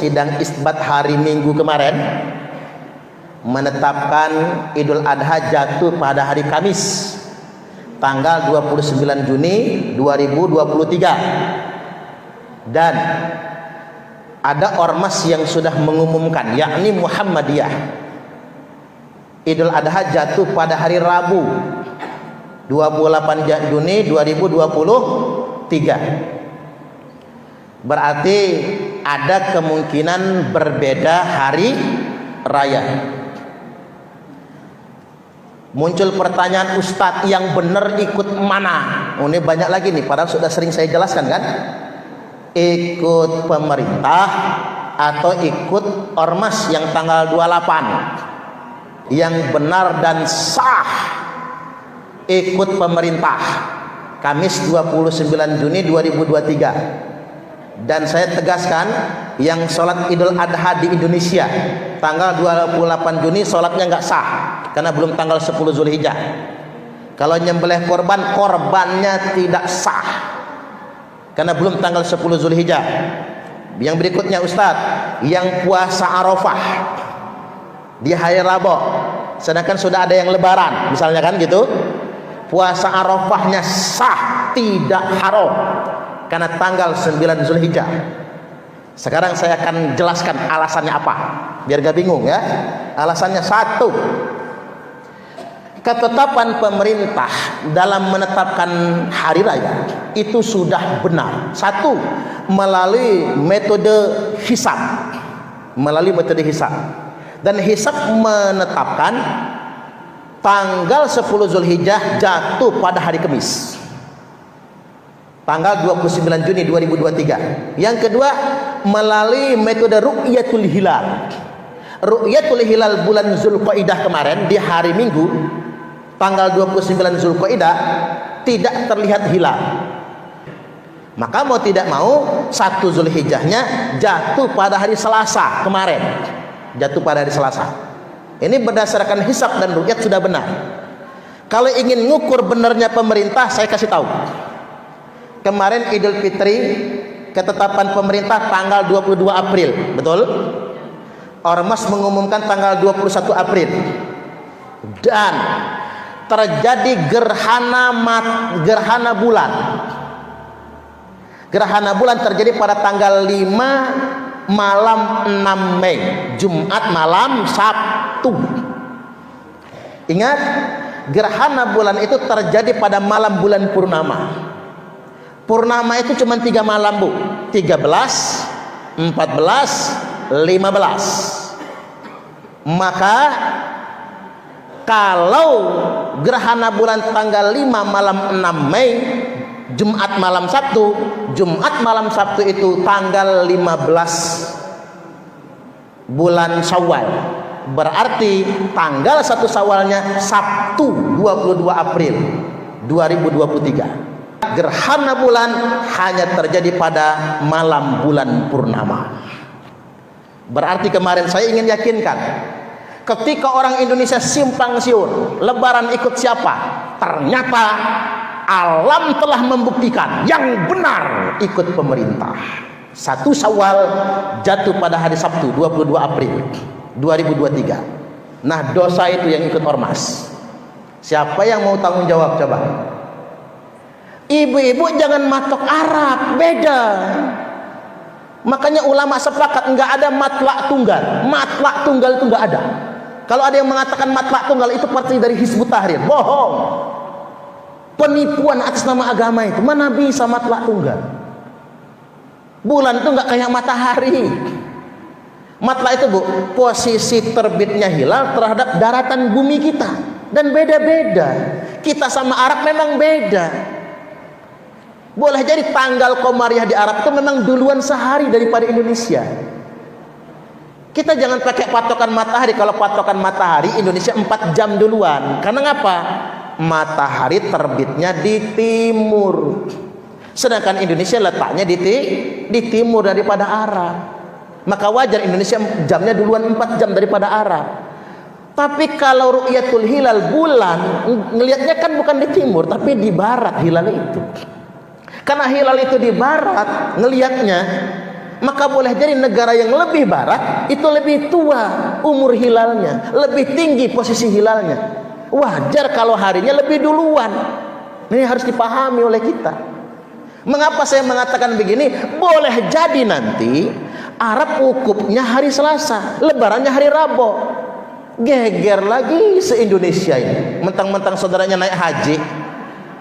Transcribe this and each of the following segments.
sidang isbat hari Minggu kemarin menetapkan Idul Adha jatuh pada hari Kamis tanggal 29 Juni 2023, dan ada ormas yang sudah mengumumkan, yakni Muhammadiyah, Idul Adha jatuh pada hari Rabu 28 Juni 2023. Berarti ada kemungkinan berbeda hari raya. Muncul pertanyaan, Ustadz, yang benar ikut mana? Oh, ini banyak lagi nih, padahal sudah sering saya jelaskan kan. Ikut pemerintah atau ikut ormas yang tanggal 28. Yang benar dan sah ikut pemerintah Kamis 29 Juni 2023. Dan saya tegaskan, yang sholat Idul Adha di Indonesia tanggal 28 Juni sholatnya nggak sah karena belum tanggal 10 Zulhijjah. Kalau nyembelih korban, korbannya tidak sah karena belum tanggal 10 Zulhijjah. Yang berikutnya, Ustadz, yang puasa Arafah di hari Rabu, sedangkan sudah ada yang lebaran misalnya kan gitu, puasa Arafahnya sah, tidak haram karena tanggal 9 Zulhijjah. Sekarang saya akan jelaskan alasannya apa, biar gak bingung ya. Alasannya satu, ketetapan pemerintah dalam menetapkan hari raya itu sudah benar. Satu, melalui metode hisab. Dan hisab menetapkan tanggal 10 Zulhijjah jatuh pada hari Kamis, tanggal 29 Juni 2023. Yang kedua, melalui metode ru'yatul hilal. Ru'yatul hilal bulan Zulqaidah kemarin di hari Minggu tanggal 29 Zulqaidah tidak terlihat hilal. Maka mau tidak mau 1 Zulhijjahnya jatuh pada hari Selasa kemarin. Jatuh pada hari Selasa. Ini berdasarkan hisab dan ru'yat sudah benar. Kalau ingin ngukur benarnya pemerintah, saya kasih tahu. Kemarin Idul Fitri, ketetapan pemerintah tanggal 22 April, betul? Ormas mengumumkan tanggal 21 April. Dan terjadi gerhana bulan. Gerhana bulan terjadi pada tanggal 5 malam 6 Mei, Jumat malam Sabtu. Ingat, gerhana bulan itu terjadi pada malam bulan purnama. Purnama itu cuma 3 malam, Bu. 13, 14, 15. Maka kalau gerhana bulan tanggal 5 malam 6 Mei, Jumat malam Sabtu, Jumat malam Sabtu itu tanggal 15 bulan Syawal. Berarti tanggal 1 Syawalnya Sabtu 22 April 2023. Gerhana bulan hanya terjadi pada malam bulan purnama. Berarti kemarin saya ingin yakinkan, ketika orang Indonesia simpang siur, lebaran ikut siapa? Ternyata alam telah membuktikan yang benar ikut pemerintah. 1 Syawal jatuh pada hari Sabtu 22 April 2023. Nah, dosa itu yang ikut ormas. Siapa yang mau tanggung jawab coba? Ibu-ibu jangan matok Arab, beda. Makanya ulama sepakat enggak ada matlak tunggal. Matlak tunggal itu enggak ada. Kalau ada yang mengatakan matlak tunggal itu partai dari Hizbut Tahrir, bohong. Penipuan atas nama agama itu. Mana bisa matlak tunggal? Bulan itu enggak kayak matahari. Matlak itu, Bu, posisi terbitnya hilal terhadap daratan bumi kita. Dan beda-beda. Kita sama Arab memang beda. Boleh jadi tanggal Komariah di Arab itu memang duluan sehari daripada Indonesia. Kita jangan pakai patokan matahari. Kalau patokan matahari, Indonesia 4 jam duluan. Karena ngapa? Matahari terbitnya di timur, sedangkan Indonesia letaknya di timur daripada Arab. Maka wajar Indonesia jamnya duluan 4 jam daripada Arab. Tapi kalau ru'yatul hilal bulan, ngelihatnya kan bukan di timur tapi di barat hilal itu. Karena hilal itu di barat ngelihatnya, maka boleh jadi negara yang lebih barat itu lebih tua umur hilalnya, lebih tinggi posisi hilalnya. Wajar kalau harinya lebih duluan. Ini harus dipahami oleh kita. Mengapa saya mengatakan begini? Boleh jadi nanti Arab wukufnya hari Selasa, lebarannya hari Rabu. Geger lagi se-Indonesia ini. Mentang-mentang saudaranya naik haji,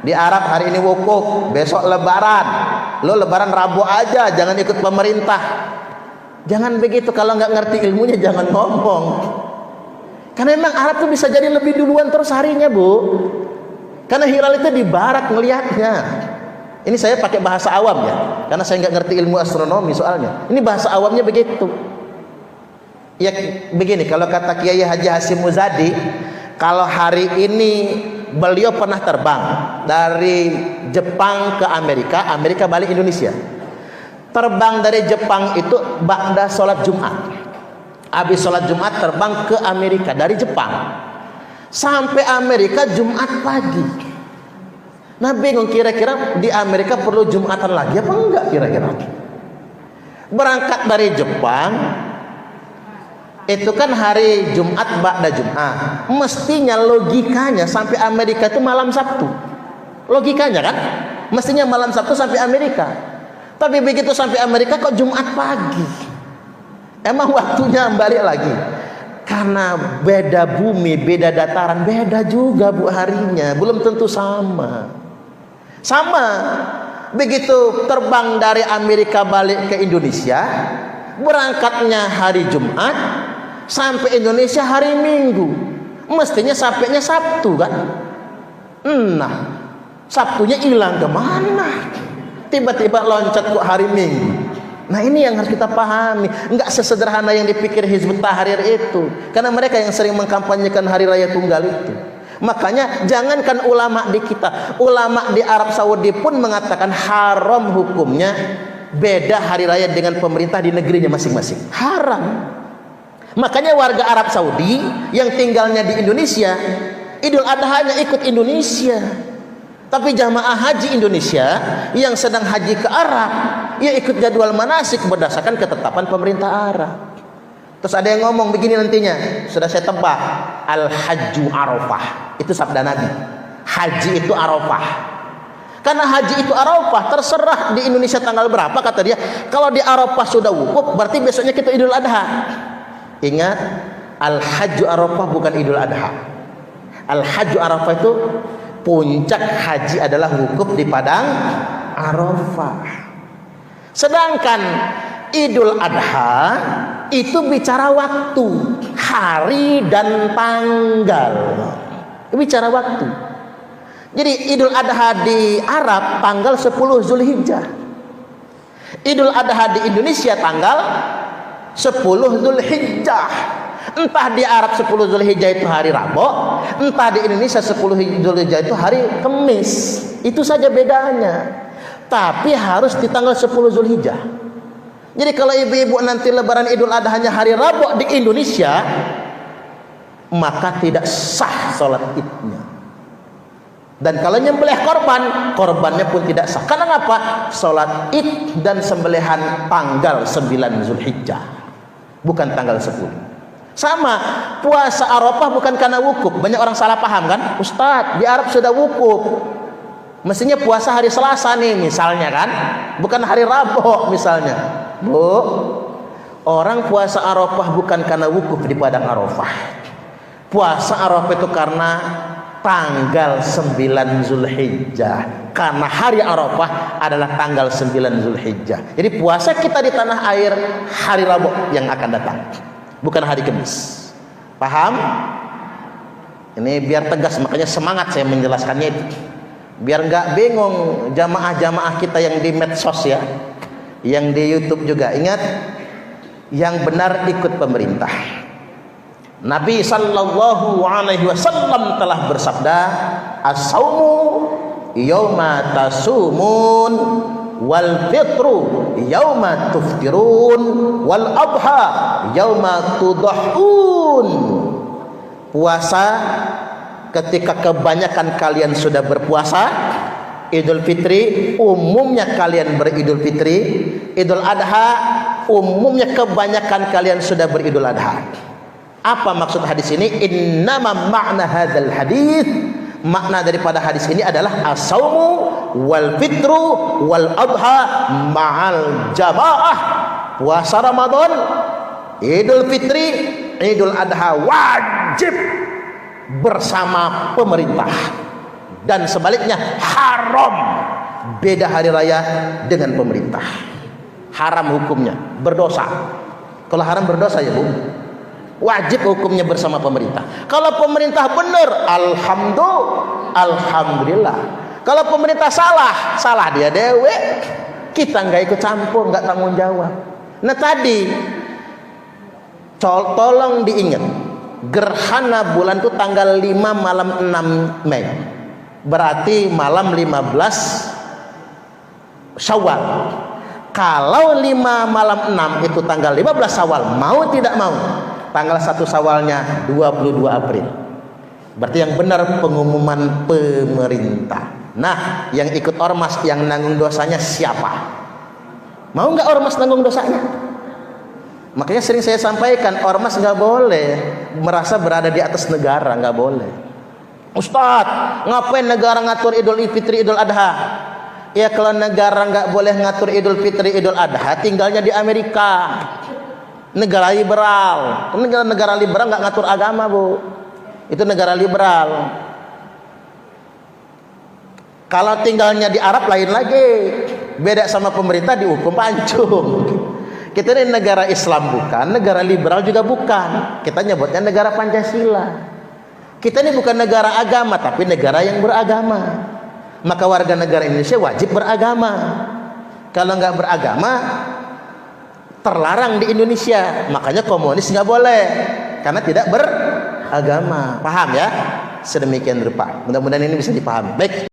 di Arab hari ini wukuf, besok lebaran. Lo lebaran Rabu aja, jangan ikut pemerintah. Jangan begitu, kalau nggak ngerti ilmunya jangan ngomong. Karena memang Arab tuh bisa jadi lebih duluan terus harinya, Bu. Karena hilal itu di barat ngelihatnya. Ini saya pakai bahasa awam ya, karena saya nggak ngerti ilmu astronomi soalnya. Ini bahasa awamnya begitu. Ya begini, kalau kata Kiai Haji Hasyim Muzadi, kalau hari ini beliau pernah terbang dari Jepang ke Amerika, Amerika balik Indonesia. Terbang dari Jepang itu ba'da sholat Jumat. Habis sholat Jumat terbang ke Amerika dari Jepang. Sampai Amerika Jumat pagi. Nah bingung, kira-kira di Amerika perlu Jumatan lagi apa enggak kira-kira? Berangkat dari Jepang, itu kan hari Jumat ba'da Jumat. Mestinya logikanya sampai Amerika itu malam Sabtu. Logikanya kan? Mestinya malam Sabtu sampai Amerika. Tapi begitu sampai Amerika kok Jumat pagi. Emang waktunya balik lagi. Karena beda bumi, beda dataran, beda juga Bu harinya. Belum tentu sama. Sama. Begitu terbang dari Amerika balik ke Indonesia, berangkatnya hari Jumat, sampai Indonesia hari Minggu. Mestinya sampainya Sabtu kan? Nah, Sabtunya hilang kemana? Tiba-tiba loncat kok hari Minggu. Nah ini yang harus kita pahami. Enggak sesederhana yang dipikir Hizbut Tahrir itu. Karena mereka yang sering mengkampanyekan hari raya tunggal itu. Makanya jangankan ulama di kita, ulama di Arab Saudi pun mengatakan haram hukumnya beda hari raya dengan pemerintah di negerinya masing-masing. Haram. Makanya warga Arab Saudi yang tinggalnya di Indonesia, Idul Adha-nya ikut Indonesia. Tapi jamaah haji Indonesia yang sedang haji ke Arab, ia ikut jadwal manasik berdasarkan ketetapan pemerintah Arab. Terus ada yang ngomong begini nantinya, sudah saya tebak, Al-Hajju Arafah. Itu sabda Nabi. Haji itu Arafah. Karena haji itu Arafah, terserah di Indonesia tanggal berapa kata dia. Kalau di Arafah sudah wukuf, berarti besoknya kita Idul Adha. Ingat, Al-Hajju Arafah bukan Idul Adha. Al-Hajju Arafah itu puncak haji adalah wukuf di padang Arafah. Sedangkan Idul Adha itu bicara waktu, hari dan tanggal. Bicara waktu. Jadi Idul Adha di Arab tanggal 10 Zulhijjah. Idul Adha di Indonesia tanggal 10 Zulhijjah. Entah di Arab 10 Zulhijjah itu hari Rabu, entah di Indonesia 10 Zulhijjah itu hari Kamis. Itu saja bedanya. Tapi harus di tanggal 10 Zulhijjah. Jadi kalau ibu-ibu nanti lebaran Idul Adha-nya hari Rabu di Indonesia, maka tidak sah sholat Idnya. Dan kalau nyembelih korban, korbannya pun tidak sah. Karena apa? Sholat Id dan sembelihan tanggal 9 Zulhijjah, bukan tanggal 10. Sama, puasa Arafah bukan karena wukuf. Banyak orang salah paham kan? Ustadz, di Arab sudah wukuf, mestinya puasa hari Selasa nih misalnya kan, bukan hari Rabu misalnya. Bu, orang puasa Arafah bukan karena wukuf di padang Arafah. Puasa Arafah itu karena tanggal 9 Zulhijjah. Karena hari Arafah adalah tanggal 9 Zulhijjah. Jadi puasa kita di tanah air hari Rabu yang akan datang, bukan hari Kamis. Paham? Ini biar tegas, makanya semangat saya menjelaskannya itu. Biar nggak bingung jamaah-jamaah kita yang di medsos ya, yang di YouTube juga. Ingat, yang benar ikut pemerintah. Nabi sallallahu alaihi wasallam telah bersabda, as-saumu yauma tasumun wal fitru yauma tuftirun wal adha yauma tudahun. Puasa ketika kebanyakan kalian sudah berpuasa. Idul Fitri umumnya kalian beridul fitri. Idul Adha umumnya kebanyakan kalian sudah beridul adha. Apa maksud hadis ini? Innama ma'na hadzal hadis, makna daripada hadis ini adalah as-saumu wal fitru wal adha ma'al jamaah. Puasa Ramadan, Idul Fitri, Idul Adha wajib bersama pemerintah, dan sebaliknya haram beda hari raya dengan pemerintah. Haram hukumnya, berdosa. Kalau haram berdosa ya Bu. Wajib hukumnya bersama pemerintah. Kalau pemerintah benar, alhamdulillah. Kalau pemerintah salah, salah dia dewe. Kita nggak ikut campur, nggak tanggung jawab. Nah tadi, tolong diingat, gerhana bulan itu tanggal 5 malam 6 Mei. Berarti malam 15 Syawal. Kalau 5 malam 6 itu tanggal 15 Syawal, mau tidak mau, tanggal 1 Syawalnya 22 April. Berarti yang benar pengumuman pemerintah. Nah, yang ikut ormas yang nanggung dosanya siapa? Mau nggak ormas nanggung dosanya? Makanya sering saya sampaikan, ormas nggak boleh merasa berada di atas negara, nggak boleh. Ustadz, ngapain negara ngatur Idul Fitri, Idul Adha? Ya kalau negara nggak boleh ngatur Idul Fitri, Idul Adha, tinggalnya di Amerika. Negara liberal. Negara liberal nggak ngatur agama Bu. Itu negara liberal. Kalau tinggalnya di Arab lain lagi. Beda sama pemerintah, dihukum pancung. Kita ini negara Islam bukan, negara liberal juga bukan. Kita nyebutnya negara Pancasila. Kita ini bukan negara agama, tapi negara yang beragama. Maka warga negara Indonesia wajib beragama. Kalau nggak beragama, terlarang di Indonesia. Makanya komunis nggak boleh, karena tidak beragama. Paham ya? Sedemikian rupa. Mudah-mudahan ini bisa dipahami. Baik.